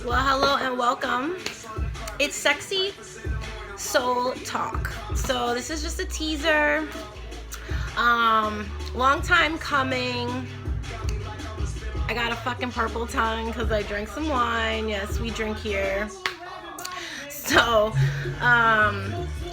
Well, hello and welcome. It's Sexy Soul Talk. So this is just a teaser. Long time coming. I got a fucking purple tongue because I drank some wine. Yes, we drink here. So,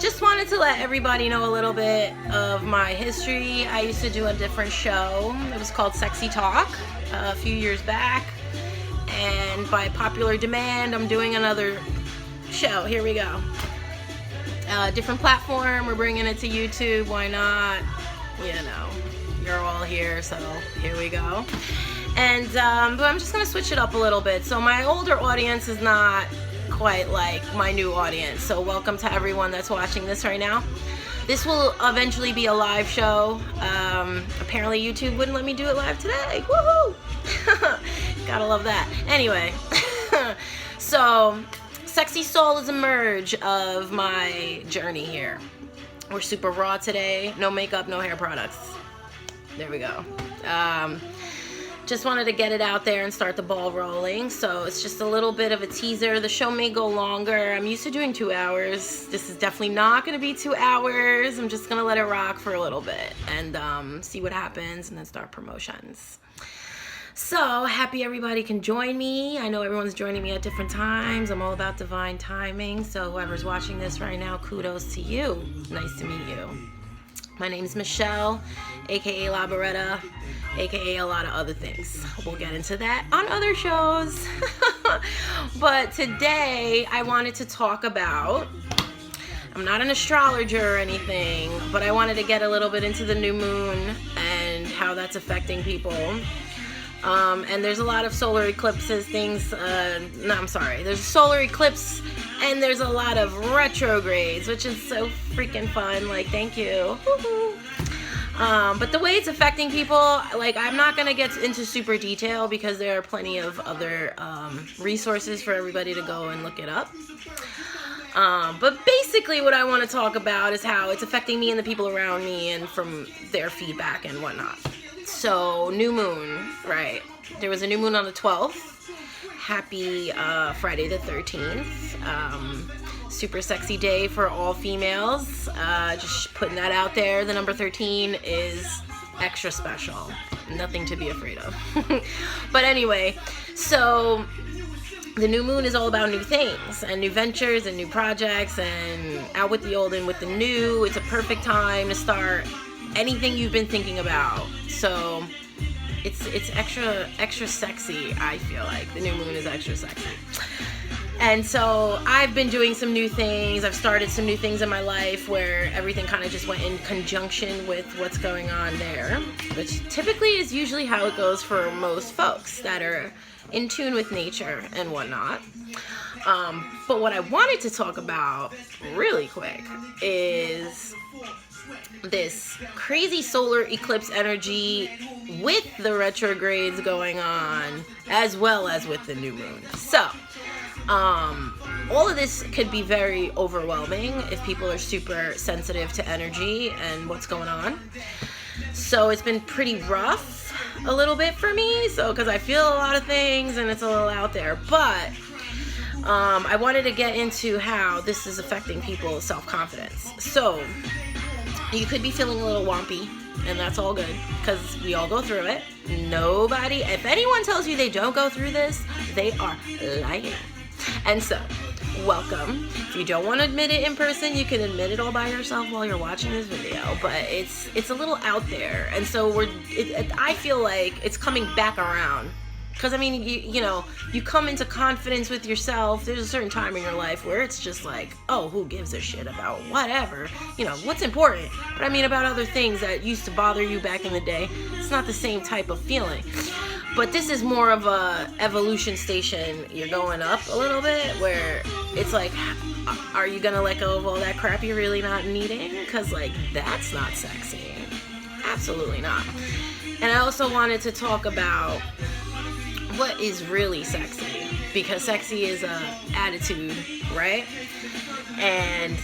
just wanted to let everybody know a little bit of my history. I used to do a different show. It was called Sexy Talk a few years back. And by popular demand, I'm doing another show. Here we go. Different platform. We're bringing it to YouTube. Why not? You know, you're all here, so here we go. And but I'm just gonna switch it up a little bit. So my older audience is not quite like my new audience. So welcome to everyone that's watching this right now. This will eventually be a live show. Apparently YouTube wouldn't let me do it live today. Woohoo! Gotta love that. Anyway, so Sexy Soul is a merge of my journey here. We're super raw today. No makeup, no hair products. There we go. Just wanted to get it out there and start the ball rolling. So it's just a little bit of a teaser. The show may go longer. I'm used to doing 2 hours. This is definitely not going to be 2 hours. I'm just going to let it rock for a little bit and see what happens and then start promotions. So happy everybody can join me. I know everyone's joining me at different times. I'm all about divine timing. So whoever's watching this right now, kudos to you. Nice to meet you. My name is Michelle, aka La Beretta, aka a lot of other things. We'll get into that on other shows. But today I wanted to talk about, I'm not an astrologer or anything, but I wanted to get a little bit into the new moon and how that's affecting people. And there's a lot of solar eclipses, there's a solar eclipse and there's a lot of retrogrades, which is so freaking fun. Like, thank you. But the way it's affecting people, like, I'm not going to get into super detail because there are plenty of other resources for everybody to go and look it up. But basically what I want to talk about is how it's affecting me and the people around me and from their feedback and whatnot. So, new moon, right? There was a new moon on the 12th. Happy Friday the 13th. Super sexy day for all females. Just putting that out there. The number 13 is extra special. Nothing to be afraid of. But anyway, so the new moon is all about new things and new ventures and new projects and out with the old and with the new. It's a perfect time to start anything you've been thinking about. So it's extra sexy. I feel like the new moon is extra sexy. And so I've been doing some new things. I've started some new things in my life where everything kind of just went in conjunction with what's going on there, which typically is usually how it goes for most folks that are in tune with nature and whatnot. But what I wanted to talk about really quick is this crazy solar eclipse energy with the retrogrades going on as well as with the new moon. So all of this could be very overwhelming if people are super sensitive to energy and what's going on. So it's been pretty rough a little bit for me, so because I feel a lot of things and it's a little out there, but I wanted to get into how this is affecting people's self-confidence. So you could be feeling a little wompy, and that's all good because we all go through it. Nobody, if anyone tells you they don't go through this, they are lying. And so, welcome. If you don't want to admit it in person, you can admit it all by yourself while you're watching this video. But it's a little out there, and so I feel like it's coming back around. Because, I mean, you know, you come into confidence with yourself. There's a certain time in your life where it's just like, oh, who gives a shit about whatever? You know, what's important? But I mean, about other things that used to bother you back in the day, it's not the same type of feeling. But this is more of a evolution station. You're going up a little bit where it's like, are you going to let go of all that crap you're really not needing? Because, like, that's not sexy. Absolutely not. And I also wanted to talk about what is really sexy, because sexy is a attitude, right? And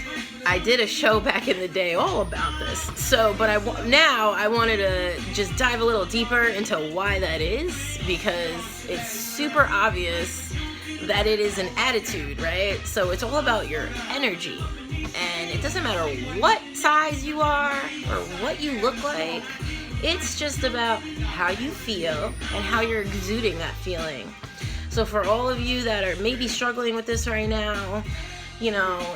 I did a show back in the day all about this. So, but now I wanted to just dive a little deeper into why that is, because it's super obvious that it is an attitude, right? So it's all about your energy. And it doesn't matter what size you are or what you look like. It's just about how you feel and how you're exuding that feeling. So for all of you that are maybe struggling with this right now,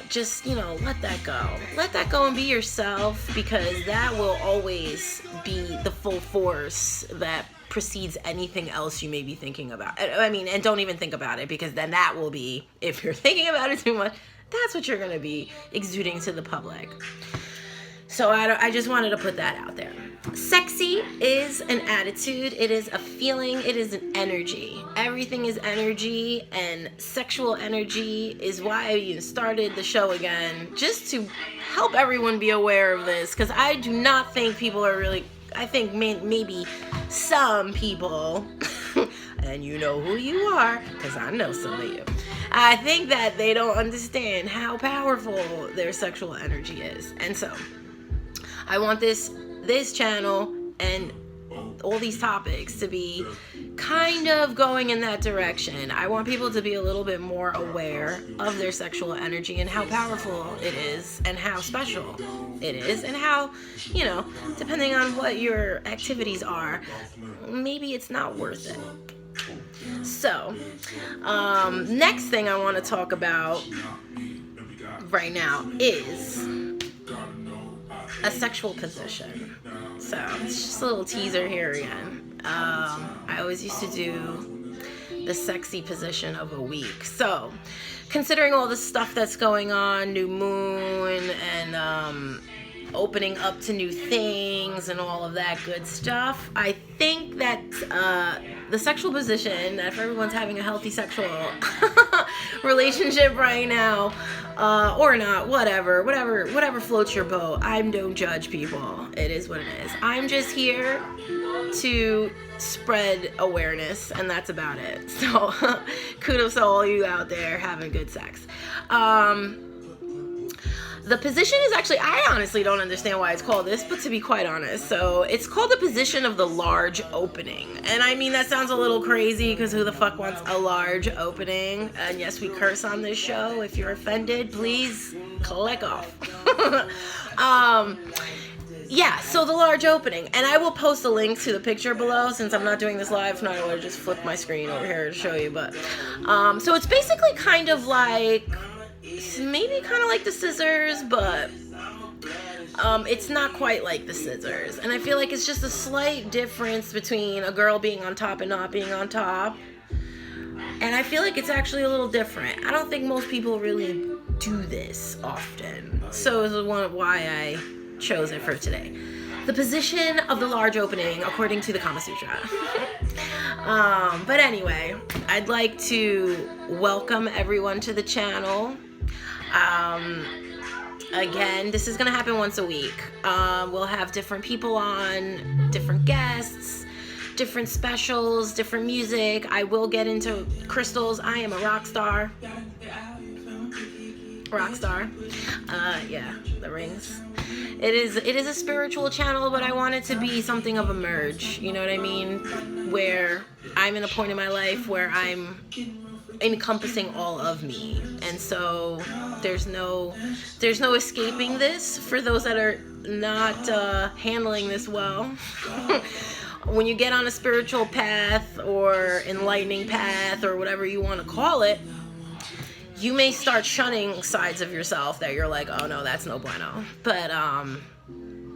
just, let that go. Let that go and be yourself, because that will always be the full force that precedes anything else you may be thinking about. And don't even think about it, because then that will be, if you're thinking about it too much, that's what you're going to be exuding to the public. So I just wanted to put that out there. Sexy is an attitude. It is a feeling. It is an energy. Everything is energy, and sexual energy is why I even started the show again, just to help everyone be aware of this, because I do not think people are really, I think maybe some people, and you know who you are, because I know some of you, I think that they don't understand how powerful their sexual energy is. And so I want this channel and all these topics to be kind of going in that direction. I want people to be a little bit more aware of their sexual energy and how powerful it is and how special it is, and how, depending on what your activities are, maybe it's not worth it. So, next thing I want to talk about right now is a sexual position. So it's just a little teaser here again. I always used to do the sexy position of a week. So considering all the stuff that's going on, new moon and opening up to new things and all of that good stuff, I think that the sexual position, that if everyone's having a healthy sexual relationship right now, or not, whatever floats your boat. I don't judge people. It is what it is. I'm just here to spread awareness, and that's about it. So kudos to all you out there having good sex. The position is actually, I honestly don't understand why it's called this, but to be quite honest, so it's called the position of the large opening. And I mean, that sounds a little crazy, because who the fuck wants a large opening? And yes, we curse on this show. If you're offended, please click off. Yeah, so the large opening. And I will post a link to the picture below, since I'm not doing this live. If not, I would just flip my screen over here to show you. But so it's basically kind of like, maybe kind of like the scissors, but it's not quite like the scissors. And I feel like it's just a slight difference between a girl being on top and not being on top. And I feel like it's actually a little different. I don't think most people really do this often. So it's why I chose it for today. The position of the large opening according to the Kamasutra. But anyway, I'd like to welcome everyone to the channel. Again, this is gonna happen once a week. We'll have different people on, different guests, different specials, different music. I will get into crystals. I am a rock star. Yeah, the rings. It is a spiritual channel, but I want it to be something of a merge, you know what I mean? Where I'm in a point in my life where I'm encompassing all of me, and so there's no escaping this for those that are not handling this well. When you get on a spiritual path or enlightening path or whatever you want to call it, you may start shunning sides of yourself that you're like, oh no, that's no bueno. But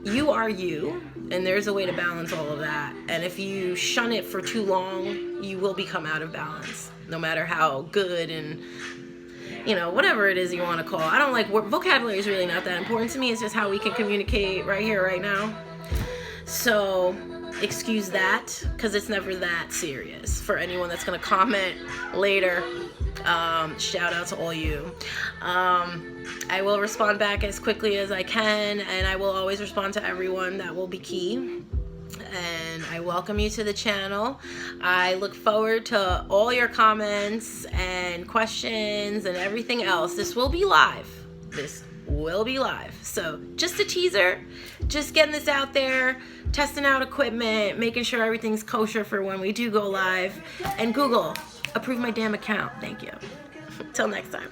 you are you, and there's a way to balance all of that. And if you shun it for too long, you will become out of balance, no matter how good and, whatever it is you want to call. I don't like, vocabulary is really not that important to me. It's just how we can communicate right here, right now. So excuse that, because it's never that serious. For anyone that's going to comment later, shout out to all you. I will respond back as quickly as I can, and I will always respond to everyone. That will be key. And I welcome you to the channel. I look forward to all your comments and questions and everything else. This will be live. So just a teaser, just getting this out there, testing out equipment, making sure everything's kosher for when we do go live. And Google Approve my damn account. Thank you. Till next time.